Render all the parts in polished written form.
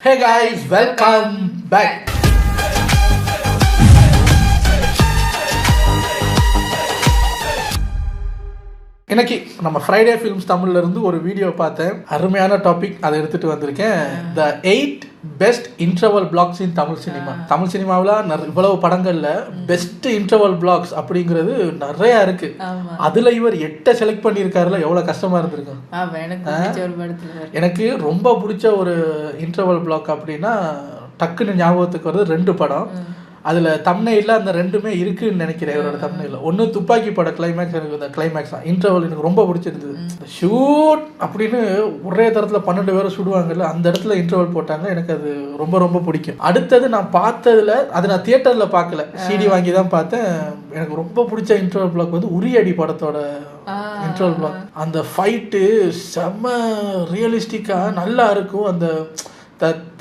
Hey guys, welcome back. இன்னைக்கு நம்ம Friday films தமிழ்ல இருந்து ஒரு வீடியோ பார்த்தேன். அருமையான டாபிக், அதை எடுத்துட்டு வந்திருக்கேன். த 8 பெஸ்ட் இன்டர்வல் பிளாக்ஸ் இன் தமிழ் சினிமா. தமிழ் சினிமாவில் இவ்வளவு படங்கள்ல பெஸ்ட் இன்டர்வல் பிளாக்ஸ் அப்படிங்கிறது நிறைய இருக்கு. அதுல இவர் 8 செலக்ட் பண்ணியிருக்காருல, எவ்வளவு கஷ்டமா இருந்திருக்கும். எனக்கு ரொம்ப பிடிச்ச ஒரு இன்டர்வல் பிளாக் அப்படின்னா டக்குன்னு ஞாபகத்துக்கு வருது 2 படம். அதில் தம்ப்நெயில்ல அந்த 2மே இருக்குன்னு நினைக்கிறேன். இவரோட தம்ப்நெயில்ல ஒன்று துப்பாக்கி பட கிளைமேக்ஸ். எனக்கு அந்த கிளைமேக்ஸ் தான் இன்டர்வல் எனக்கு ரொம்ப பிடிச்சிருந்தது. ஷூட் அப்படின்னு ஒரே தரத்தில் 12 பேரை சுடுவாங்கல்ல, அந்த இடத்துல இன்டர்வல் போட்டாங்க. எனக்கு அது ரொம்ப ரொம்ப பிடிக்கும். அடுத்தது நான் பார்த்ததுல, அது நான் தியேட்டரில் பார்க்கல, சிடி வாங்கி தான் பார்த்தேன். எனக்கு ரொம்ப பிடிச்ச இன்டர்வல் பிளாக் வந்து உரியடி படத்தோட இன்டர்வல் பிளாக். அந்த ஃபைட்டு செம்ம ரியலிஸ்டிக்காக நல்லா இருக்கும். அந்த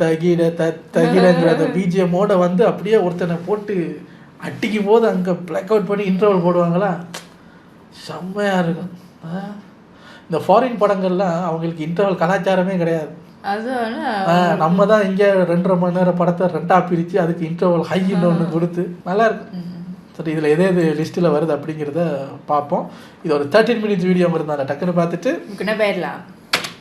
தகிடங்கிற அந்த பிஜிஎம்மோட வந்து அப்படியே ஒருத்தனை போட்டு அட்டிக்கும் போது அங்கே பிளாக் அவுட் பண்ணி இன்டர்வல் போடுவாங்களா, செம்மையாக இருக்கும். இந்த ஃபாரின் படங்கள்லாம் அவங்களுக்கு இன்டர்வல் கலாச்சாரமே கிடையாது. நம்ம தான் இங்கே 2.5 மணி நேரம் படத்தை 2ஆக பிரித்து அதுக்கு இன்டர்வல் ஹைன்னு ஒன்று கொடுத்து நல்லா இருக்கும். சரி, இதில் எது லிஸ்ட்டில் வருது அப்படிங்கிறத பார்ப்போம். இது ஒரு 13 மினிட்ஸ் வீடியோ இருந்தாங்க, டக்குன்னு பார்த்துட்டு போயிடலாம்.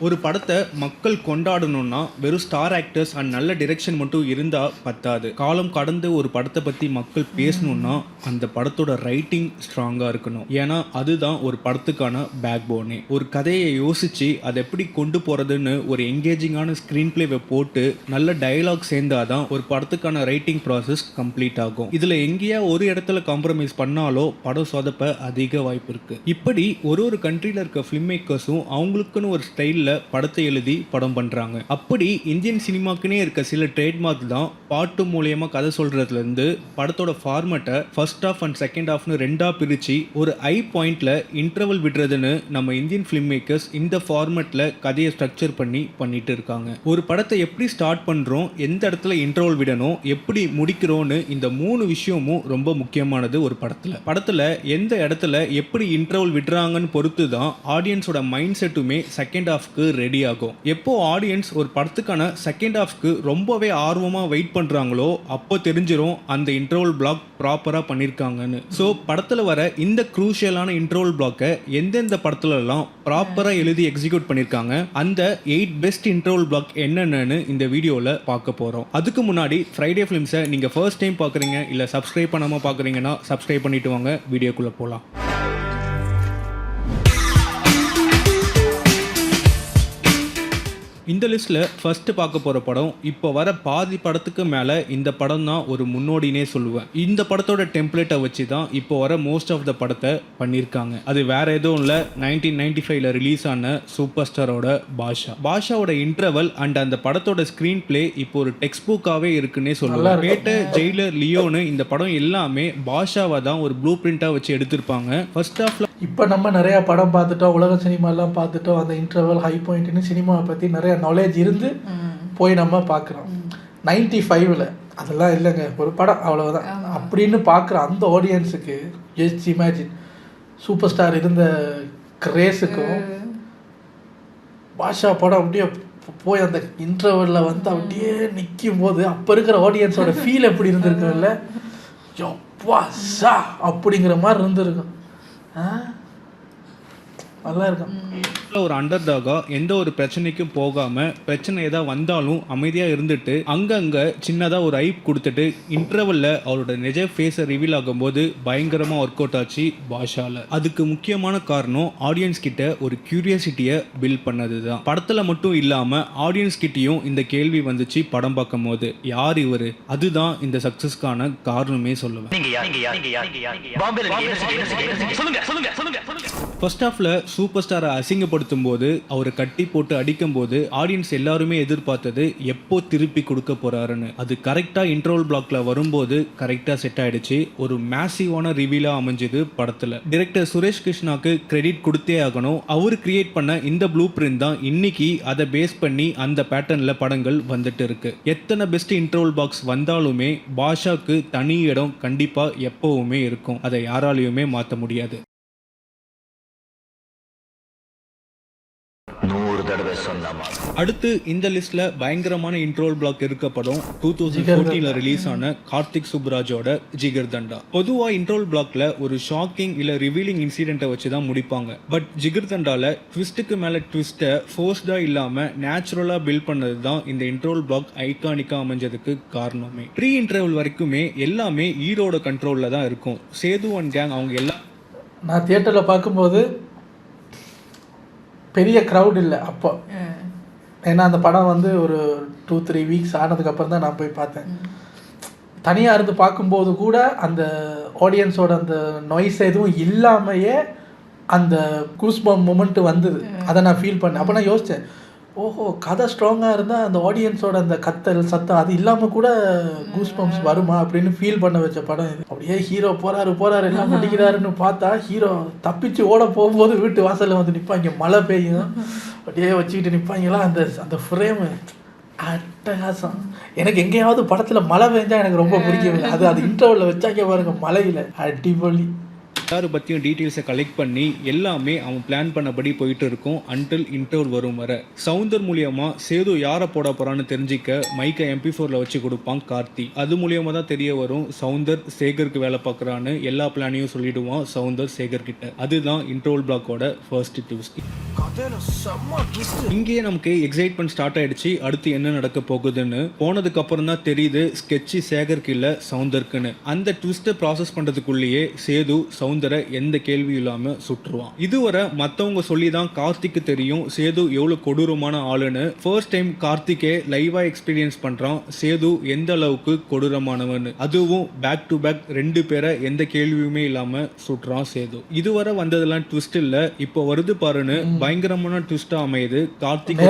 ஒரு படத்தை மக்கள் கொண்டாடணும்னா வெறும் ஸ்டார் ஆக்டர்ஸ் அண்ட் நல்ல டிரெக்ஷன் மட்டும் இருந்தால் பத்தாது. காலம் கடந்து ஒரு படத்தை பற்றி மக்கள் பேசணும்னா அந்த படத்தோட ரைட்டிங் ஸ்ட்ராங்காக இருக்கணும். ஏன்னா அதுதான் ஒரு படத்துக்கான பேக் போனே. ஒரு கதையை யோசித்து அதை எப்படி கொண்டு போகிறதுன்னு ஒரு என்கேஜிங்கான ஸ்க்ரீன் பிளேவை போட்டு நல்ல டயலாக் சேர்ந்தாதான் ஒரு படத்துக்கான ரைட்டிங் ப்ராசஸ் கம்ப்ளீட் ஆகும். இதில் எங்கேயா ஒரு இடத்துல காம்ப்ரமைஸ் பண்ணாலோ படம் சொதப்ப அதிக வாய்ப்பு இருக்குது. இப்படி ஒரு கண்ட்ரியில் இருக்க ஃபிலிம் மேக்கர்ஸும் அவங்களுக்குன்னு ஒரு ஸ்டைலில் படத்தை எழுதி படம் பண்றாங்க. அப்படி இந்தியன் சினிமாக்குனே இருக்க சில ட்ரேட்மார்க் தான் பாட்டு மூலமா கதை சொல்றதுல இருந்து படத்தோட ஃபார்மேட்டை ஃபர்ஸ்ட் ஹாஃப் அண்ட் செகண்ட் ஹாஃப்னு 2ஆ பிரிச்சு ஒரு ஐ பாயிண்ட்ல இன்டர்வல் விடுறதுன்னு நம்ம இந்தியன் ஃபிலிம் மேக்கர்ஸ் இந்த ஃபார்மேட்ல கதையை ஸ்ட்ரக்சர் பண்ணிட்டு இருக்காங்க. ஒரு படத்தை எப்படி ஸ்டார்ட் பண்றோம், எந்த இடத்துல இன்டர்வல் விடணும், எப்படி முடிக்கிறோம்னு இந்த 3 விஷயமும் ரொம்ப முக்கியமானது. ஒரு படத்துல எந்த இடத்துல எப்படி இன்டர்வல் விடுறாங்கன்னு பொறுத்து தான் ஆடியன்ஸோட மைண்ட் செட்டுமே செகண்ட் ஹாஃப் ரெடி ஆகும். எப்போ ஆடியன்ஸ் ஒரு படத்துக்கான செகண்ட் ஹாஃப்க்கு ரொம்பவே ஆர்வமா வெயிட் பண்றாங்களோ அப்போ தெரிஞ்சிரும் அந்த இன்டர்வல் பிளாக் ப்ராப்பரா பண்ணிருக்காங்கன்னு. சோ படத்துல வர இந்த க்ரூஷியலான இன்டர்வல் பிளாக்கை எந்தெந்த படத்துல எல்லாம் ப்ராப்பரா எழுதி எக்ஸிக்யூட் பண்ணிருக்காங்க, அந்த 8 பெஸ்ட் இன்டர்வல் பிளாக் என்னென்னு இந்த வீடியோல பார்க்க போறோம். அதுக்கு முன்னாடி ஃப்ரைடே ஃபிலிம்ஸை நீங்க ஃபர்ஸ்ட் டைம் பாக்குறீங்க இல்ல சப்ஸ்கிரைப் பண்ணாம பாக்குறீங்கன்னா சப்ஸ்கிரைப் பண்ணிட்டு வாங்க. வீடியோக்குள்ள போலாம். இந்த லிஸ்ட்டில் ஃபர்ஸ்ட் பார்க்க போகிற படம், இப்போ வர பாதி படத்துக்கு மேலே இந்த படம் தான் ஒரு முன்னோடினே சொல்லுவேன். இந்த படத்தோட டெம்ப்ளேட்டை வச்சு தான் இப்போ வர மோஸ்ட் ஆஃப் த படத்தை பண்ணியிருக்காங்க. அது வேற எதுவும் இல்லை, 1995 ரிலீஸ் ஆன சூப்பர் ஸ்டாரோட பாஷாவோட இன்டர்வல் அண்ட் அந்த படத்தோட ஸ்க்ரீன் பிளே இப்போ ஒரு டெக்ஸ்ட் புக்காகவே இருக்குன்னே சொல்லுவேன். பேட்ட, ஜெயிலர், லியோன்னு இந்த படம் எல்லாமே பாஷாவை தான் ஒரு ப்ளூ பிரிண்டாக வச்சு எடுத்திருப்பாங்க. ஃபர்ஸ்ட் ஹாஃப்ல இப்போ நம்ம நிறையா படம் பார்த்துட்டோம், உலக சினிமாலாம் பார்த்துட்டோம். அந்த இன்டர்வல் ஹை பாயிண்ட்னு சினிமாவை பற்றி நிறைய நாலேஜ் இருந்து போய் நம்ம பார்க்குறோம். 95ல் அதெல்லாம் இல்லைங்க, ஒரு படம் அவ்வளோதான் அப்படின்னு பார்க்குற அந்த ஆடியன்ஸுக்கு ஜஸ்ட் இமேஜின் சூப்பர் ஸ்டார் இருந்த கிரேஸுக்கும் பாஷா படம் அப்படியே போய் அந்த இன்டர்வலில் வந்து அப்படியே நிற்கும் போது அப்போ இருக்கிற ஆடியன்ஸோட ஃபீல் எப்படி இருந்திருக்கும்ல, எப்பா சா அப்படிங்கிற மாதிரி இருந்திருக்கும். நல்லா இருக்கும். ஒரு அண்டர் டாகா எந்த ஒரு பிரச்சனைக்கும் போகாம, பிரச்சனை ஏதாவது வந்தாலும் அமைதியா இருந்துட்டு அங்கங்க சின்னதா ஒரு ஐப் கொடுத்துட்டு இன்டர்வல்ல அவரோட நிஜ ஃபேஸை ரிவீல் ஆகும்போது பயங்கரமா ஒர்க் அவுட் ஆச்சு பாஷால. அதுக்கு முக்கியமான காரணம் ஆடியன்ஸ் கிட்ட ஒரு கியூரியாசிட்டியை பில்ட் பண்ணதுதான். படத்துல மட்டும் இல்லாம ஆடியன்ஸ் கிட்டயும் இந்த கேள்வி வந்துச்சு படம் பார்க்கும் போது, யார் இவரு? அதுதான் இந்த சக்சஸ்க்கான காரணமே சொல்லுவேன். ஃபர்ஸ்ட் ஹாஃப்ல சூப்பர் ஸ்டாரை அசிங்கப்படுத்தும் போது, அவரை கட்டி போட்டு அடிக்கும் போது ஆடியன்ஸ் எல்லாருமே எதிர்பார்த்தது எப்போ திருப்பி கொடுக்க போறாருன்னு. அது கரெக்டா இன்டர்வல் பிளாக்ல வரும்போது கரெக்டா செட் ஆயிடுச்சு. ஒரு மேசிவான ரிவீலா அமைஞ்சது படத்துல. டைரக்டர் சுரேஷ் கிருஷ்ணாக்கு கிரெடிட் கொடுத்தே ஆகணும். அவர் கிரியேட் பண்ண இந்த ப்ளூ பிரிண்ட் தான் இன்னைக்கு அதை பேஸ் பண்ணி அந்த பேட்டர்ன்ல படங்கள் வந்துட்டு இருக்கு. எத்தனை பெஸ்ட் இன்டர்வல் பாக்ஸ் வந்தாலுமே பாஷாக்கு தனி இடம் கண்டிப்பா எப்பவுமே இருக்கும். அதை யாராலையுமே மாற்ற முடியாது. 100 தடவை சொன்ன மாதிரி அடுத்து இந்த லிஸ்ட்ல பயங்கரமான இன்ட்ரோல் பிளாக் இருக்க படம் 2014 ரிலீஸ் ஆன கார்த்திக் சுப்ராஜோட ஜிகர்தண்டா. பொதுவா இன்ட்ரோல் பிளாக்ல ஒரு ஷாக்கிங் இல்ல ரிவீலிங் இன்சிடென்ட்டை வச்சு தான் முடிப்பாங்க. பட் ஜிகர்தண்டால ட்விஸ்ட்டுக்கு மேல ட்விஸ்ட்டை ஃபோர்ஸ்டா இல்லாம நேச்சுரலா பில்ட் பண்ணது தான் இந்த இன்ட்ரோல் பிளாக் ஐகானிக்கா அமைஞ்சதுக்கு காரணமே. ப்ரீ இன்டர்வல் வரைக்குமே எல்லாமே ஹீரோட கண்ட்ரோல்ல தான் இருக்கும். சேது அண்ட் கேங் அவங்க எல்லாம் நான் தியேட்டரில் பார்க்கும்போது பெரிய க்ரௌட் இல்லை அப்போ. ஏன்னா அந்த படம் வந்து ஒரு 2-3 வீக்ஸ் ஆனதுக்கப்புறம் தான் நான் போய் பார்த்தேன். தனியாக இருந்து பார்க்கும்போது கூட அந்த ஆடியன்ஸோட அந்த நாய்ஸ் எதுவும் இல்லாமையே அந்த கூஸ்பம் மொமெண்ட் வந்தது. அதை நான் ஃபீல் பண்ணேன். அப்போ நான் யோசித்தேன், ஓஹோ கதை ஸ்ட்ராங்காக இருந்தால் அந்த ஆடியன்ஸோட அந்த கத்தல் சத்தம் அது இல்லாமல் கூட கூஸ்பம்ஸ் வருமா அப்படின்னு ஃபீல் பண்ண வச்ச படம் இது. அப்படியே ஹீரோ போகிறாரு எல்லாம் பண்ணிக்கிறாருன்னு பார்த்தா ஹீரோ தப்பிச்சு ஓட போகும்போது வீட்டு வாசலில் வந்து நிற்பாங்க, மழை பெய்யும், அப்படியே வச்சுக்கிட்டு நிற்பாங்களா. அந்த அந்த ஃப்ரேமு அட்டகாசம். எனக்கு எங்கேயாவது படத்தில் மழை பெஞ்சா எனக்கு ரொம்ப பிடிக்கும். அது இன்டர்வலில் வச்சாங்க பாருங்க, மழையில் அடிப்பொலி. எல்லாரை பற்றியும் டீட்டெயில்ஸை கலெக்ட் பண்ணி எல்லாமே அவன் பிளான் பண்ணபடி போயிட்டு இருக்கும் அன்டில் இன்டர்வல் வரும் வர. சவுந்தர் மூலியமாக சேது யாரை போட போகிறான்னு தெரிஞ்சிக்க மைக்கை MP4ல வச்சு கொடுப்பான் கார்த்தி. அது மூலியமாக தான் தெரிய வரும் சவுந்தர் சேகருக்கு வேலை பார்க்குறான்னு. எல்லா பிளானையும் சொல்லிடுவான் சவுந்தர் சேகர் கிட்ட. அதுதான் இன்டர்வல் பிளாக்கோட ஃபர்ஸ்ட் ட்விஸ்ட். இங்கேயே நமக்கு எக்ஸைட்மெண்ட் ஸ்டார்ட் ஆயிடுச்சு. அடுத்து என்ன நடக்க போகுதுன்னு போனதுக்கு அப்புறம் தான் தெரியுது ஸ்கெட்சி சேகருக்கு இல்ல சவுந்தர்க்குன்னு. அந்த ட்விஸ்ட்டை ப்ராசஸ் பண்றதுக்குள்ளேயே சேது சவுந்தரை எந்த கேள்வியும் இல்லாம சுற்றுவான். இதுவரை மத்தவங்க சொல்லி தான் கார்த்திக்கு தெரியும் சேது எவ்வளவு கொடூரமான ஆளுன்னு. ஃபர்ஸ்ட் டைம் கார்த்திகே லைவா எக்ஸ்பீரியன்ஸ் பண்றான் சேது எந்த அளவுக்கு கொடூரமானவன். அதுவும் பேக் டு பேக் 2 பேரை எந்த கேள்வியுமே இல்லாம சுற்றுறான் சேது. இதுவரை வந்ததெல்லாம் ட்விஸ்ட் இல்ல, இப்போ வருது பாருன்னு பயங்கரமான ட்விஸ்டா அமையுது. கார்த்திக்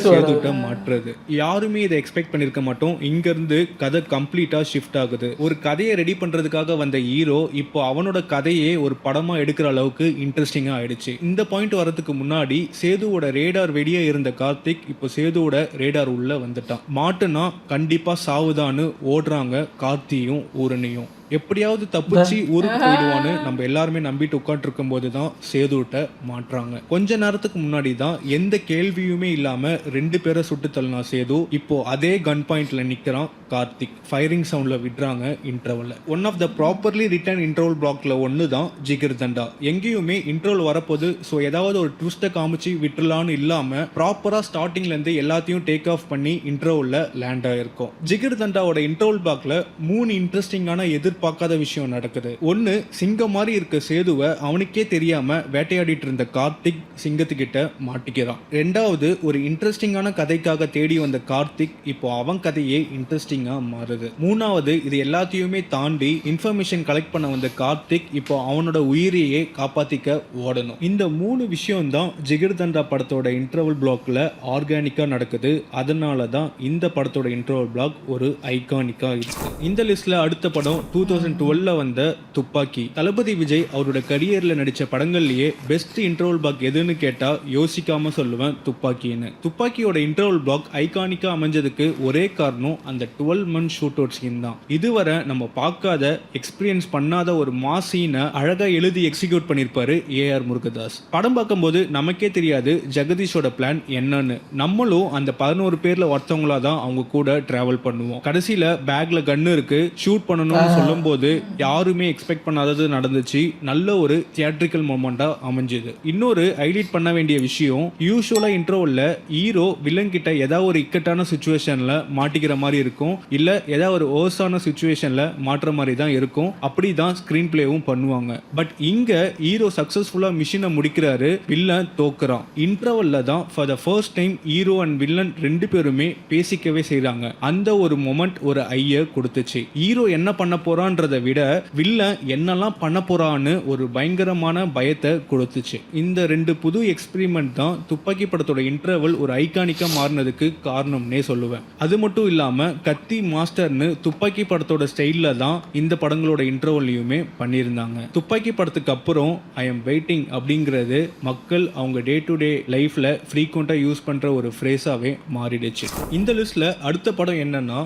சேதுட்ட மாற்றுறது. யாருமே இதை எக்ஸ்பெக்ட் பண்ணிருக்க மாட்டோம். இங்க இருந்து கதை கம்ப்ளீட்டா ஷிஃப்ட் ஆகுது. ஒரு கதையை ரெடி பண்றதுக்காக வந்த ஹீரோ இப்போ அவனோட கதையே ஒரு படமா எடுக்கிற அளவுக்கு இன்ட்ரெஸ்டிங்கா ஆயிடுச்சு. இந்த பாயிண்ட் வரதுக்கு முன்னாடி சேதுவோட ரேடார் வெளியே இருந்த கார்த்திக் இப்போ சேதுவோட ரேடார் உள்ள வந்துட்டான். மாட்டுனா கண்டிப்பா சாவுதான்னு ஓடுறாங்க கார்த்தியும் ஊரணியும். எப்படியாவது தப்பிச்சு ஊருக்கு போயிடுவான்னு நம்ம எல்லாருமே நம்பிட்டு உட்காந்து இருக்கும் போது தான் சேதுட்ட மாட்டுறாங்க. கொஞ்ச நேரத்துக்கு முன்னாடி தான் எந்த கேள்வியுமே இல்லாம 2 பேரை சுட்டு தள்ளினா சேது. இப்போ அதே கன் பாயிண்ட்ல நிக்கிறான் கார்த்திக். ஃபயரிங் சவுண்ட்ல விடுறாங்க இன்டர்வல்ல. One of the properly written interval பிளாக்ல ஒன்று தான் ஜிகர்தண்டா. எங்கேயுமே இன்டர்வல் வரப்போது ஸோ ஏதாவது ஒரு ட்விஸ்ட்டை காமிச்சு விட்டுலான்னு இல்லாம ப்ராப்பரா ஸ்டார்டிங்ல இருந்து எல்லாத்தையும் டேக் ஆஃப் பண்ணி இன்டர்வல்ல லேண்ட் ஆயிருக்கும். ஜிகர்தண்டாவோட இன்டர்வல் பிளாக்ல 3 இன்ட்ரெஸ்டிங்கான பார்க்காத விஷயம் நடக்குது. ஒன்னு, சிங்கம் மாதிரி இருக்க சேதுவை அவனுக்கே தெரியாம வேட்டையாடிட்டு இருந்த கார்த்திக் சிங்கத்துக்கிட்ட மாட்டிக்கிறான். 2வது, ஒரு இன்ட்ரெஸ்டிங்கான கதைக்காக தேடி வந்த கார்த்திக் இப்போ அவன் கதையே இன்ட்ரெஸ்டிங்கா மாறுது. 3வது, இது எல்லாத்தையுமே தாண்டி இன்ஃபர்மேஷன் கலெக்ட் பண்ண வந்த கார்த்திக் இப்போ அவனோட உயிரையே காப்பாத்திக்க ஓடணும். இந்த 3 விஷயம் தான் ஜிகர்தண்டா படத்தோட இன்டர்வல் பிளாக்ல ஆர்கானிக்கா நடக்குது. அதனால தான் இந்த படத்தோட இன்டர்வல் பிளாக் ஒரு ஐகானிக்கா இருக்கு. இந்த லிஸ்ட்ல அடுத்த படம் 2012 வந்த துப்பாக்கி. தளபதி விஜய் அவரோட கரியர்ல நடிச்ச படங்கள்லயே பெஸ்ட் இன்டர்வல் பிளாக் எதுன்னு கேட்டா யோசிக்காம சொல்லுவேன் துப்பாக்கின்னு. துப்பாக்கியோட இன்டர்வல் பிளாக் ஐகானிக்கா அமைஞ்சதுக்கு ஒரே காரணம் அந்த 12 month ஷூட் அவுட் சீன் தான். இதுவரை நம்ம பார்க்காத எக்ஸ்பீரியன்ஸ் பண்ணாத ஒரு மாஸ் சீனை அழகா எழுதி எக்ஸிக்யூட் பண்ணிருப்பாரு AR முருகதாஸ். படம் பார்க்கும்போது நமக்கே தெரியாது ஜெகதீஷோட பிளான் என்னன்னு. நம்மளும் அந்த 11 பேர்ல ஒருத்தவங்களா தான் அவங்க கூட டிராவல் பண்ணுவோம். கடைசியில பேக்ல கன்னு இருக்கு ஷூட் பண்ணணும்னு சொல்லும் போது யாருமே எக்ஸ்பெக்ட் பண்ணாதது நடந்துச்சு. நல்ல ஒரு தியேட்ரிக்கல் மொமெண்டா அமைஞ்சது. இன்னொரு ஹைலைட் பண்ண வேண்டிய விஷயம், யூசுவலா இன்ட்ரோவல்ல ஹீரோ வில்லன் கிட்ட ஏதாவது ஒரு இக்கட்டான சிச்சுவேஷன்ல மாட்டிக்கிற மாதிரி இருக்கும், இல்ல ஏதாவது ஒரு ஓர்ஸான சிச்சுவேஷன்ல மாற்ற மாதிரி தான் இருக்கும். அப்படிதான் ஸ்கிரீன் பிளேவும் பண்ணுவாங்க. பட் இங்க ஹீரோ சக்சஸ்ஃபுல்லா மிஷனை முடிக்கிறாரு, வில்லன் தோக்குறான். இன்டர்வல்ல தான் for the first time hero and villain 2 பேருமே பேசிக்கவே செய்றாங்க. அந்த ஒரு மொமெண்ட் ஒரு ஐய கொடுத்துச்சு. ஹீரோ என்ன பண்ண போறான்றதை விட வில்லன் என்னெல்லாம் பண்ண போறான்னு ஒரு பயங்கரமான பயத்தை கொடுத்துச்சு. இந்த 2 புது எக்ஸ்பெரிமெண்ட் தான் துப்பாக்கி படத்தோட இன்டர்வல் ஒரு ஐகானிக்கா மாறினதுக்கு காரணம்னே சொல்லுவேன். அது மட்டும் இல்லாம கத்தி மாஸ்டர்னு துப்பாக்கி படத்தோட ஸ்டைல்ல தான் இந்த படங்களோட இன்டர்வல்லையுமே பண்ணியிருந்தாங்க. துப்பாக்கி படத்துக்கு அப்புறம் ஐ எம் வெயிட்டிங் அப்படிங்கிறது மக்கள் அவங்க டே டு டே லைஃப்ல ஃப்ரீக்வெண்டா யூஸ் பண்ற ஒரு ஃப்ரேஸாவே மாறிடுச்சு. இந்த லிஸ்ட்ல அடுத்த படம் என்னன்னா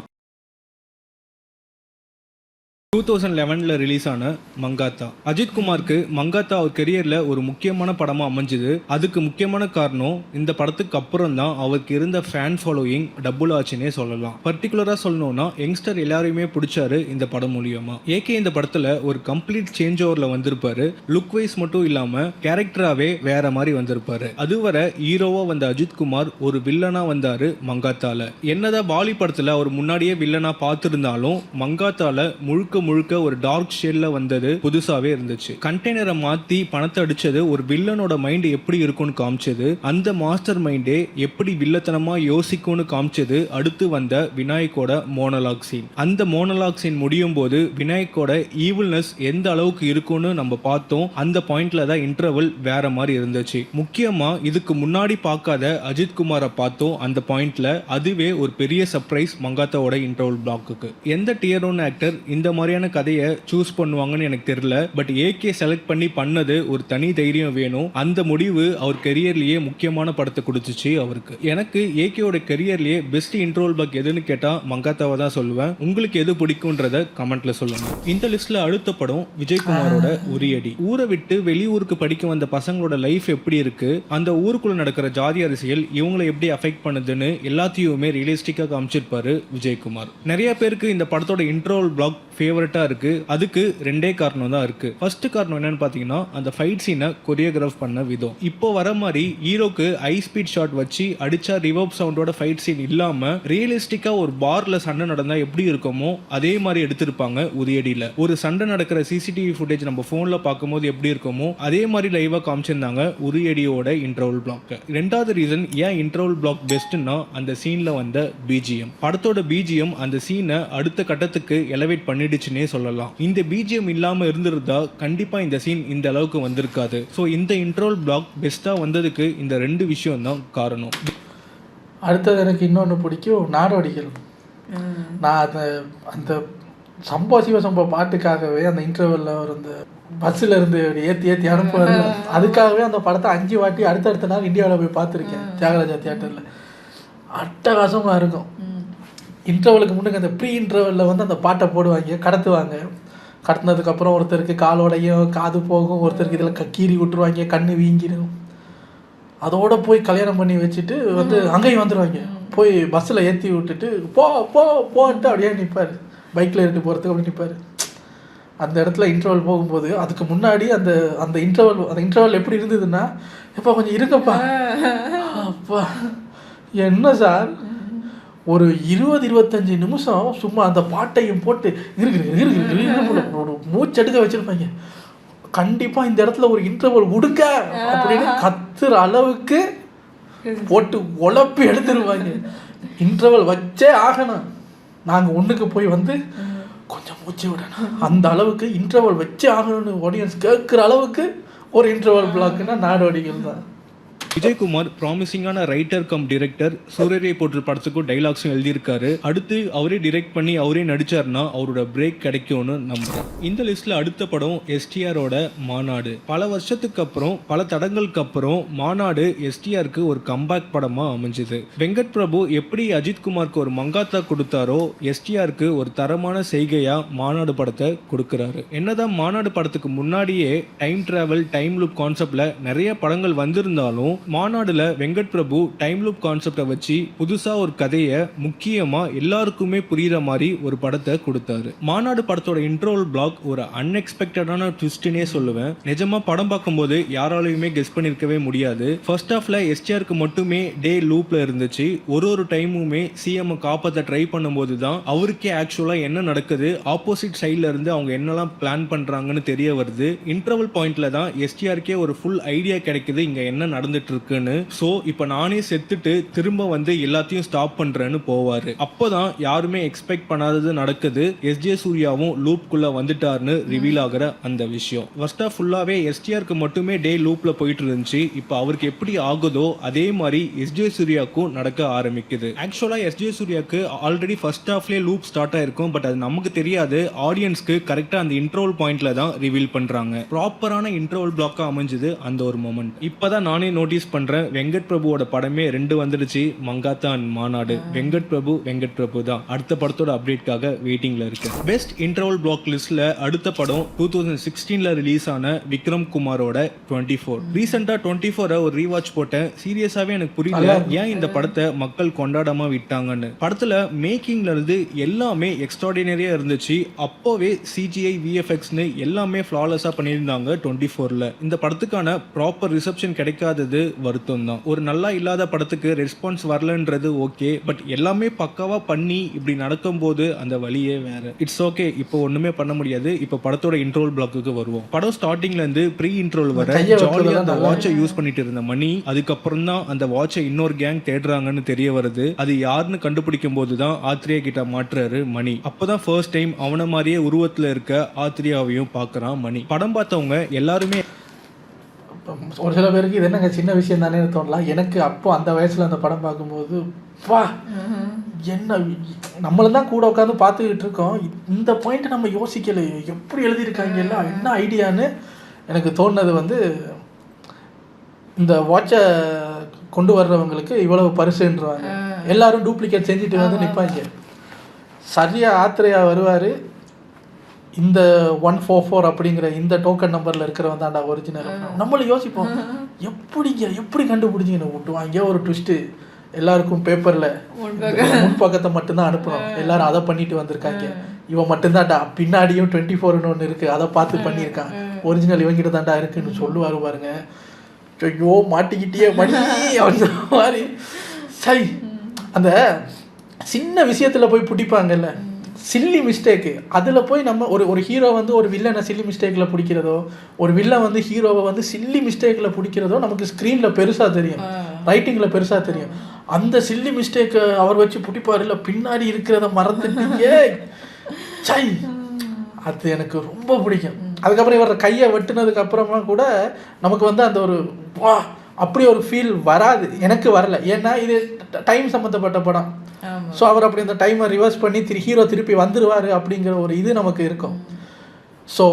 2011 ரிலீஸ் ஆன மங்காத்தா. அஜித் குமாருக்கு மங்காத்தா அவர் கெரியர்ல ஒரு முக்கியமான படமா அமைஞ்சது. அதுக்கு முக்கியமான காரணம் இந்த படத்துக்கு அப்புறம் தான் அவருக்கு இருந்த ஃபேன் ஃபாலோயிங் டபுள் ஆச்சுன்னே சொல்லலாம். பர்டிகுலரா சொல்லணும்னா யங்ஸ்டர் எல்லாரையுமே பிடிச்சாரு இந்த படம் மூலியமா. ஏகே இந்த படத்துல ஒரு கம்ப்ளீட் சேஞ்ச் ஓவர்ல வந்திருப்பாரு. லுக் வைஸ் மட்டும் இல்லாம கேரக்டராவே வேற மாதிரி வந்திருப்பாரு. அதுவரை ஹீரோவா வந்த அஜித் குமார் ஒரு வில்லனா வந்தாரு மங்காத்தால. என்னதான் பாலி படத்துல அவர் முன்னாடியே வில்லனா பார்த்திருந்தாலும் மங்காத்தால முழுக்க ஒரு டார்க் ஷேட்ல வந்தது புதுசாவே இருந்துச்சு. கண்டெய்னரை மாத்தி பணத்தை அடிச்சது ஒரு வில்லனோட மைண்ட் எப்படி இருக்கும்னு காமிச்சது. அந்த மாஸ்டர் மைண்டே எப்படி வில்லத்தனமா யோசிக்கும்னு காமிச்சது அடுத்து வந்த விநாயகோட மோனலாக் சீன். அந்த மோனலாக் சீன் முடியும் போது விநாயகோட ஈவில்னஸ் எந்த அளவுக்கு இருக்கும்னு நம்ம பார்த்தோம். அந்த பாயிண்ட்ல தான் இன்டர்வல் வேற மாதிரி இருந்துச்சு. முக்கியமா இதுக்கு முன்னாடி பார்க்காத அஜித் குமாரை பார்த்தோம் அந்த பாயிண்ட்ல. அதுவே ஒரு பெரிய சர்ப்ரைஸ் மங்காத்தாவோட இன்டர்வல் பிளாக்குக்கு. எந்த டியர் 1 ஆக்டர் இந்த மாதிரியான கதையை சூஸ் பண்ணுவாங்கன்னு எனக்கு தெரியல. பட் ஏகே செலக்ட் பண்ணி பண்ணது ஒரு தனி தைரியம் வேணும். அந்த முடிவு அவர் கெரியர்லயே முக்கியமான படத்தை கொடுத்துச்சு அவருக்கு. எனக்கு ஏகேயோட கெரியர்லயே பெஸ்ட் இன்ட்ரோல் பிளாக் எதுன்னு கேட்டா மங்காத்தாவை தான் சொல்லுவேன். உங்களுக்கு எது பிடிக்கும்ன்றத கமெண்ட்ல சொல்லுங்க. இந்த லிஸ்ட்ல அடுத்த படம் விஜயகுமாரோட உரியடி. ஊரை விட்டு வெளியூருக்கு படிக்க வந்த பசங்களோட லைஃப் எப்படி இருக்கு, அந்த ஊருக்குள்ள நடக்கிற ஜாதி அரசியல் இவங்களை எப்படி அஃபெக்ட் பண்ணுதுன்னு எல்லாத்தையுமே ரியலிஸ்டிக்கா காமிச்சிருப்பாரு விஜயகுமார். நிறைய பேருக்கு இந்த படத்தோட இன்ட்ரோல் பிளாக் ஃபேவரட்டா இருக்கு. அதுக்கு ரெண்டே காரணம் தான் இருக்கு. ஃபர்ஸ்ட் காரணம் என்னன்னு பாத்தீங்கன்னா அந்த ஃபைட் சீனை கொரியோகிராஃப் பண்ண விதம். இப்போ வர மாதிரி ஹீரோக்கு ஹை ஸ்பீட் ஷாட் வச்சு அடிச்சா ரிவர்ப் சவுண்டோட ஃபைட் சீன் இல்லாம ரியலிஸ்டிக்கா ஒரு பார்ல சண்டை நடந்தா எப்படி இருக்குமோ அதே மாதிரி எடுத்திருப்பாங்க உரியடியில. ஒரு சண்டை நடக்கிற சிசிடிவி ஃபுட்டேஜ் நம்ம போன்ல பார்க்கும்போது எப்படி இருக்குமோ அதே மாதிரி லைவா காமிச்சிருந்தாங்க உரியடியோட இன்டர்வல் பிளாக். ரெண்டாவது ரீசன் ஏன் இன்டர்வல் பிளாக் பெஸ்ட்னா அந்த சீன்ல வந்த பிஜிஎம். படத்தோட பிஜிஎம் அந்த சீனை அடுத்த கட்டத்துக்கு எலவேட் பண்ணிடுச்சுன்னே சொல்லலாம். இந்த பிஜிஎம் இல்லாம இருந்திருந்தா கண்டிப்பா இந்த சீன் இந்த அளவுக்கு வந்திருக்காது. ஸோ இந்த இன்ட்ரோல் பிளாக் பெஸ்டா வந்ததுக்கு இந்த ரெண்டு விஷயம் தான் காரணம். அடுத்தது எனக்கு இன்னொன்று பிடிக்கும், நாடோடிகள். நான் அந்த சம்பவ சிவசம்பவ பாட்டுக்காகவே அந்த இன்டர்வெல்ல ஒரு அந்த பஸ்ஸில் இருந்து ஏற்றி அனுப்புவார். அதுக்காகவே அந்த படத்தை 5 வாட்டி அடுத்தடுத்த நாள் இந்தியாவில் போய் பார்த்துருக்கேன் தியாகராஜா தியேட்டரில். அட்டகாசமாக இருக்கும். இன்டர்வலுக்கு முன்னுக்கு அந்த ப்ரீ இன்டர்வலில் வந்து அந்த பாட்டை போடுவாங்க, கடத்துவாங்க. கடத்தினதுக்கப்புறம் ஒருத்தருக்கு காலோடையும் காது போகும், ஒருத்தருக்கு இதில் கீறி விட்டுருவாங்க, கண்ணு வீங்கிடும். அதோடு போய் கல்யாணம் பண்ணி வச்சுட்டு வந்து அங்கேயும் வந்துடுவாங்க. போய் பஸ்ஸில் ஏற்றி விட்டுட்டு போன்ட்டு அப்படியே நிற்பார். பைக்கில் எடுத்து போகிறதுக்கு அப்படி நிற்பார். அந்த இடத்துல இன்டர்வல் போகும்போது அதுக்கு முன்னாடி அந்த இன்டர்வல் எப்படி இருந்ததுன்னா, எப்போ கொஞ்சம் இருக்கப்பா, அப்பா என்ன சார் ஒரு 20-25 நிமிஷம் சும்மா அந்த பாட்டையும் போட்டு ஒரு மூச்செடுக்க வச்சுருப்பாங்க. கண்டிப்பாக இந்த இடத்துல ஒரு இன்டர்வல் விடுங்க அப்படின்னு கத்துற அளவுக்கு போட்டு உழப்பி எடுத்துருவாங்க. இன்டர்வல் வச்சே ஆகணும், நாங்கள் ஒன்றுக்கு போய் வந்து கொஞ்சம் மூச்சு விடணும், அந்த அளவுக்கு இன்டர்வல் வச்சே ஆகணும்னு ஆடியன்ஸ் கேட்குற அளவுக்கு ஒரு இன்டர்வல் பிளாக்னா நாடோடிகள் தான். விஜயகுமார் ப்ராமிசிங்கான writer cum director. Soorarai Pottru படத்துக்கும் டைலாக்ஸும் எழுதியிருக்காரு. அடுத்து அவரே டிரெக்ட் பண்ணி அவரே நடிச்சார்னா அவரோட பிரேக் கிடைக்கும்னு நம்புறேன். இந்த லிஸ்ட்ல அடுத்த படம் எஸ்டிஆரோட மாநாடு. பல வருஷத்துக்கு அப்புறம் பல தடங்களுக்கு அப்புறம் மாநாடு எஸ்டிஆருக்கு ஒரு கம்பேக் படமா அமைஞ்சது. வெங்கட் பிரபு எப்படி அஜித் குமாருக்கு ஒரு மங்காத்தா கொடுத்தாரோ எஸ்டிஆருக்கு ஒரு தரமான செய்கையா மாநாடு படத்தை கொடுக்கிறாரு. என்னதான் மாநாடு படத்துக்கு முன்னாடியே டைம் டிராவல் டைம் லூப் கான்செப்ட்ல நிறைய படங்கள் வந்திருந்தாலும் மாநாடுல வெங்கட் பிரபு டைம் லூப் கான்செப்டை வச்சு புதுசா ஒரு கதையை முக்கியமா எல்லாருக்குமே புரியுற மாதிரி ஒரு படத்தை கொடுத்தாரு. மாநாடு படத்தோட இன்ட்ரோல் பிளாக் ஒரு அன்எக்ஸ்பெக்டடான ட்விஸ்ட்னே சொல்லுவேன். நிஜமா படம் பார்க்கும்போது யாராலையுமே கெஸ் பண்ணிருக்கவே முடியாது. ஃபர்ஸ்ட் ஹாஃப்ல எஸ்டிஆருக்கு மட்டுமே டே லூப்ல இருந்துச்சு. ஒரு டைமுமே சிஎம் காப்பாற்ற ட்ரை பண்ணும்போது தான் அவருக்கே ஆக்சுவலா என்ன நடக்குது, ஆப்போசிட் சைட்ல இருந்து அவங்க என்னெல்லாம் பிளான் பண்றாங்கன்னு தெரிய வருது. இன்டர்வல் பாயிண்ட்ல தான் எஸ்டிஆருக்கே ஒரு ஃபுல் ஐடியா கிடைக்குது இங்க என்ன நடந்துட்டு இருக்குன்னு. சோ இப்போ நானே செத்துட்டு திரும்ப வந்து எல்லாத்தையும் ஸ்டாப் பண்றேன்னு போவாரு. அப்போதான் யாருமே எக்ஸ்பெக்ட் பண்ணாதது நடக்குது. எஸ்ஜே சூர்யாவும் லூப்குள்ள வந்துட்டாருன்னு ரிவீல் ஆகிற அந்த விஷயம். ஃபர்ஸ்ட் ஆஃப் ஃபுல்லாவே எஸ்டிஆருக்கு மட்டுமே டே லூப்ல போயிட்டு இருந்துச்சு. இப்போ அவருக்கு எப்படி ஆகுதோ அதே மாதிரி எஸ்ஜே சூர்யாவுக்கும் நடக்க ஆரம்பிக்குது. ஆக்சுவலா எஸ்ஜே சூர்யாவுக்கு ஆல்ரெடி ஃபர்ஸ்ட் ஹாஃப்லயே லூப் ஸ்டார்ட் ஆயிருக்கும். பட் அது நமக்கு தெரியாது. ஆடியன்ஸ்க்கு கரெக்டா அந்த இன்ட்ரோல் பாயிண்ட்ல தான் ரிவீல் பண்றாங்க. ப்ராப்பரான இன்ட்ரோல் பிளாக்கா அமைஞ்சது அந்த ஒரு மொமெண்ட். இப்பதான் நானே நோட்டீஸ் ரிலீஸ் பண்ணுறேன். வெங்கட் பிரபுவோட படமே 2 வந்துடுச்சு, மங்காத்தா அண்ட் மாநாடு. வெங்கட் பிரபு தான். அடுத்த படத்தோட அப்டேட்காக வெயிட்டிங்கில் இருக்கு. பெஸ்ட் இன்டர்வல் பிளாக் லிஸ்ட்டில் அடுத்த படம் 2016 ரிலீஸ் ஆன விக்ரம் குமாரோட 24. ரீசெண்டாக 24 ஒரு ரீவாட்ச் போட்டேன். சீரியஸாகவே எனக்கு புரியல ஏன் இந்த படத்தை மக்கள் கொண்டாடாம விட்டாங்கன்னு. படத்தில் மேக்கிங்ல இருந்து எல்லாமே எக்ஸ்ட்ராடினரியாக இருந்துச்சு. அப்போவே சிஜிஐ விஎஃப்எக்ஸ்னு எல்லாமே ஃப்ளாலெஸ்ஸாக பண்ணியிருந்தாங்க 24ல். இந்த படத்துக்கான ப்ராப்பர் ரிசப்ஷன் கிடைக்காதது வருத்தம் தான். ஒரு நல்லா இல்லாத படத்துக்கு ரெஸ்பான்ஸ் வரலன்றது ஓகே, பட் எல்லாமே பக்காவாக பண்ணி இப்படி நடக்கும்போது அந்த வழியே வேற. இட்ஸ் ஓகே, இப்போ ஒன்றுமே பண்ண முடியாது. இப்போ படத்தோட இன்ட்ரோல் பிளாக்குக்கு வருவோம். படம் ஸ்டார்டிங்லேருந்து ப்ரீ இன்ட்ரோல் வர ஜாலியாக அந்த வாட்சை யூஸ் பண்ணிட்டு இருந்த மணி, அதுக்கப்புறம் தான் அந்த வாட்சை இன்னொரு கேங் தேடுறாங்கன்னு தெரிய வருது. அது யாருன்னு கண்டுபிடிக்கும் போது தான் ஆத்ரியா கிட்ட மாற்றுறாரு மணி. அப்போதான் ஃபர்ஸ்ட் டைம் அவனை மாதிரியே உருவத்தில் இருக்க ஆத்ரியாவையும் பார்க்குறான் மணி. படம் பார்த்தவங்க எல்லாருமே ஒரு சில பேருக்கு இது என்னங்க சின்ன விஷயம் தானே தோணலாம். எனக்கு அப்போ அந்த வயசில் அந்த படம் பார்க்கும்போது வா என்ன நம்மளும் தான் கூட உட்காந்து பார்த்துக்கிட்டு இருக்கோம், இந்த பாயிண்ட் நம்ம யோசிக்கலையே, எப்படி எழுதியிருக்காங்க எல்லாம், என்ன ஐடியான்னு எனக்கு தோணுனது வந்து இந்த வாட்சை கொண்டு வர்றவங்களுக்கு இவ்வளவு பரிசுன்றாங்க. எல்லாரும் டூப்ளிகேட் செஞ்சுட்டு வந்து நிற்பாங்க. சரியாக ஆத்திரையா வருவார், இந்த 144 அப்படிங்கிற இந்த டோக்கன் நம்பரில் இருக்கிறவன் தான்டா ஒரிஜினல். நம்மளும் யோசிப்போம் எப்படி கண்டுபிடிச்சிங்கன்னு விட்டுவாங்க. ஒரு ட்விஸ்ட்டு, எல்லாருக்கும் பேப்பரில் முன் பக்கத்தை மட்டும்தான் அனுப்பணும், எல்லாரும் அதை பண்ணிட்டு வந்திருக்காங்க. இவன் மட்டும்தான்டா பின்னாடியும் 24ன்னு ஒன்று இருக்குது, அதை பார்த்து பண்ணியிருக்கான், ஒரிஜினல் இவங்கிட்ட தான்டா இருக்குன்னு சொல்லுவார் பாருங்க. ஐயோ மாட்டிக்கிட்டே மணி அந்த மாதிரி. சரி, அந்த சின்ன விஷயத்தில் போய் பிடிப்பாங்கல்ல, சில்லி மிஸ்டேக்கு, அதில் போய் நம்ம ஒரு ஹீரோ வந்து ஒரு வில்லனை சில்லி மிஸ்டேக்கில் பிடிக்கிறதோ, ஒரு வில்லன் வந்து ஹீரோவை வந்து சில்லி மிஸ்டேக்கில் பிடிக்கிறதோ நமக்கு ஸ்க்ரீனில் பெருசாக தெரியும், ரைட்டிங்கில் பெருசாக தெரியும். அந்த சில்லி மிஸ்டேக்கை அவர் வச்சு பிடிப்பார், இல்லை பின்னாடி இருக்கிறத மறந்துட்டீங்க. சை, அது எனக்கு ரொம்ப பிடிக்கும். அதுக்கப்புறம் இவர கையை வெட்டினதுக்கு அப்புறமா கூட நமக்கு வந்து அந்த ஒரு வா அப்படி ஒரு ஃபீல் வராது. எனக்கு வரல, ஏன்னா இது டைம் சம்மந்தப்பட்ட படம். ஸோ அவர் அப்படி இந்த டைமை ரிவர்ஸ் பண்ணி ஹீரோ திருப்பி வந்துடுவார் அப்படிங்கிற ஒரு இது நமக்கு இருக்கும். ஸோ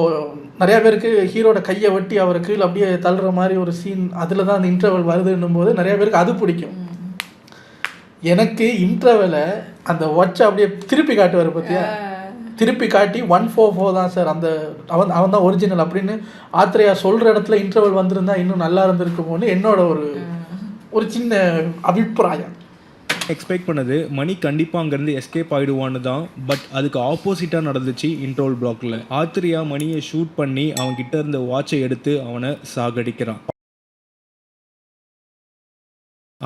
நிறையா பேருக்கு ஹீரோட கையை வெட்டி அவரை கீழே அப்படியே தள்ளுற மாதிரி ஒரு சீன், அதில் தான் அந்த இன்டர்வல் வருதுன்னும் போது நிறையா பேருக்கு அது பிடிக்கும். எனக்கு இன்டர்வலை அந்த வாட்சை அப்படியே திருப்பி காட்டுவார் பார்த்தியா, திருப்பி காட்டி 144 தான் சார், அந்த அவன் தான் ஒரிஜினல் அப்படின்னு ஆத்ரேயா சொல்கிற இடத்துல இன்டர்வல் வந்திருந்தா இன்னும் நல்லா இருந்திருக்குமோன்னு என்னோட ஒரு சின்ன அபிப்பிராயம். எக்ஸ்பெக்ட் பண்ணது மணி கண்டிப்பாக அங்கேருந்து எஸ்கேப் ஆகிடுவான்னு தான், பட் அதுக்கு ஆப்போசிட்டாக நடந்துச்சு இன்ட்ரோல் பிளாக்ல. ஆத்ரியா மணியை ஷூட் பண்ணி அவன்கிட்ட இருந்த வாட்சை எடுத்து அவனை சாகடிக்கிறான்.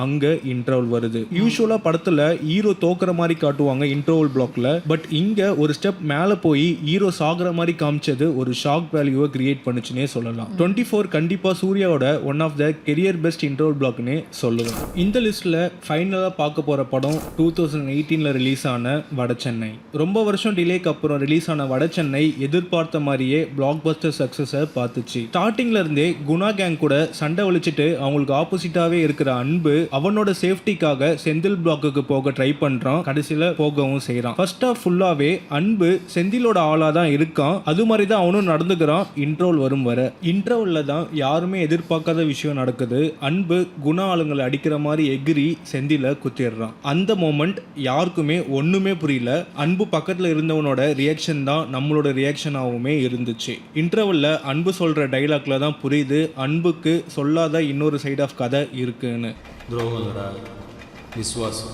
அங்கே இன்ட்ரோல் வருது. யூஸ்வலாக படத்தில் ஹீரோ தோக்குற மாதிரி காட்டுவாங்க இன்ட்ரோல் பிளாக்ல, பட் இங்கே ஒரு ஸ்டெப் மேலே போய் ஹீரோ சாகுற மாதிரி காமிச்சது ஒரு ஷாக் வேல்யூவை கிரியேட் பண்ணுச்சுன்னே சொல்லலாம். 24 கண்டிப்பாக சூர்யாவோட one of the career best interval பிளாக்னே சொல்லுவேன். இந்த லிஸ்ட்டில் ஃபைனலாக பார்க்க போகிற படம் 2018 ரிலீஸ் ஆன வட சென்னை. ரொம்ப வருஷம் டிலேக்கு அப்புறம் ரிலீஸ் ஆன வட சென்னை எதிர்பார்த்த மாதிரியே பிளாக் பஸ்டர் சக்ஸஸை பார்த்துச்சு. ஸ்டார்டிங்ல இருந்தே குணா கேங் கூட சண்டை ஒழிச்சிட்டு அவங்களுக்கு ஆப்போசிட்டாகவே இருக்கிற அன்பு அவனோட சேஃப்டிக்காக செந்தில் பிளாக்குக்கு போக ட்ரை பண்றான், கடைசியில போகவும் செய்யறான். ஃபர்ஸ்ட் ஆஃப் ஃபுல்லாவே அன்பு செந்திலோட ஆளா தான் இருக்கான், அது மாதிரி தான் அவனும் நடந்துக்கிறான். இன்ட்ரோல் வரும் வர இன்ட்ரோல்ல தான் யாருமே எதிர்பார்க்காத விஷயம் நடக்குது. அன்பு குணா ஆளுங்களை அடிக்கிற மாதிரி எகிரி செந்தில குத்திடுறான். அந்த மோமெண்ட் யாருக்குமே ஒண்ணுமே புரியல. அன்பு பக்கத்துல இருந்தவனோட ரியாக்ஷன் தான் நம்மளோட ரியாக்ஷனாகவுமே இருந்துச்சு. இன்டர்வல்ல அன்பு சொல்ற டைலாக்ல தான் புரியுது அன்புக்கு சொல்லாத இன்னொரு சைட் ஆஃப் கதை இருக்குன்னு. துரோகங்கடா விஸ்வாசம்,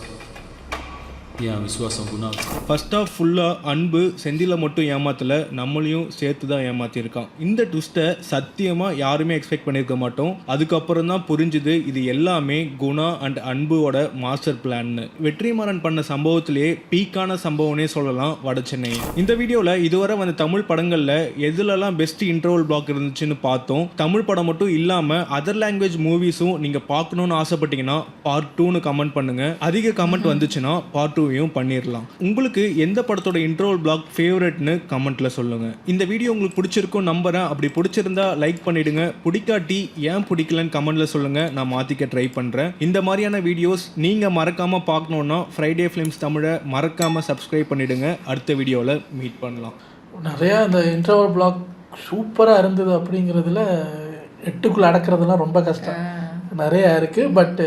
ஏன் விசுவாசம் குணா. ஃபர்ஸ்ட் ஆஃப் ஃபுல்லாக அன்பு செந்தில மட்டும் ஏமாத்தல, நம்மளையும் சேர்த்து தான் ஏமாத்திருக்கான். இந்த ட்விஸ்ட்டை சத்தியமாக யாருமே எக்ஸ்பெக்ட் பண்ணியிருக்க மாட்டோம். அதுக்கப்புறம் தான் புரிஞ்சுது இது எல்லாமே குணா அண்ட் அன்புவோட மாஸ்டர் பிளான்னு. வெற்றிமாறன் பண்ண சம்பவத்திலேயே பீக்கான சம்பவம்னே சொல்லலாம் வட சென்னை. இந்த வீடியோவில் இதுவரை வந்து தமிழ் படங்களில் எதுலலாம் பெஸ்ட் இன்ட்ரோவல் பிளாக் இருந்துச்சுன்னு பார்த்தோம். தமிழ் படம் மட்டும் இல்லாமல் அதர் லாங்குவேஜ் மூவிஸும் நீங்கள் பார்க்கணுன்னு ஆசைப்பட்டீங்கன்னா பார்ட் 2ன்னு கமெண்ட் பண்ணுங்கள். அதிக கமெண்ட் வந்துச்சுன்னா பார்ட் 2 பண்ணிடலாம். உங்களுக்கு எந்த படத்தோட இன்ட்ரோல் பிளாக் ஃபேவரட்னு கமெண்ட்ல சொல்லுங்க. இந்த வீடியோ உங்களுக்கு பிடிச்சிருக்கும் நம்புறேன். அப்படி பிடிச்சிருந்தா லைக் பண்ணிடுங்க, பிடிக்காட்டி ஏன் பிடிக்கலன்னு கமெண்ட்ல சொல்லுங்க, நான் மாத்திக்க ட்ரை பண்றேன். இந்த மாதிரியான வீடியோஸ் நீங்க மறக்காம பார்க்கணும்னா ஃப்ரைடே ஃபிலிம்ஸ் தமிழை மறக்காம சப்ஸ்கிரைப் பண்ணிடுங்க. அடுத்த வீடியோல மீட் பண்ணலாம். நிறையா இந்த இன்ட்ரோல் பிளாக் சூப்பராக இருந்தது அப்படிங்கிறதுல எட்டுக்குள்ளே அடக்கிறதுலாம் ரொம்ப கஷ்டம். நிறையா இருக்குது. பட்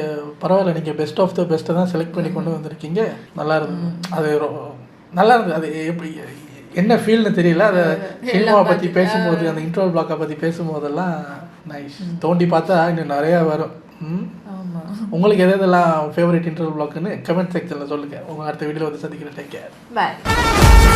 பரவாயில்ல, நீங்கள் பெஸ்ட் ஆஃப் த பெஸ்ட்டை தான் செலக்ட் பண்ணி கொண்டு வந்திருக்கீங்க. நல்லா இருந்தது அது, நல்லா இருந்தது. அது எப்படி என்ன ஃபீல்னு தெரியல. அதை சினிமாவை பற்றி பேசும்போது, அந்த இன்ட்ரோல் பிளாக்கை பற்றி பேசும்போதெல்லாம் நைஸ். தோண்டி பார்த்தா இன்னும் நிறையா வரும். உங்களுக்கு எதெல்லாம் ஃபேவரட் இன்ட்ரோல் பிளாக்குன்னு கமெண்ட் செக்ஷனில் சொல்லுங்கள். உங்கள் அடுத்த வீடியோவில் வந்து சந்திக்கிறேன். Take care. பாய்.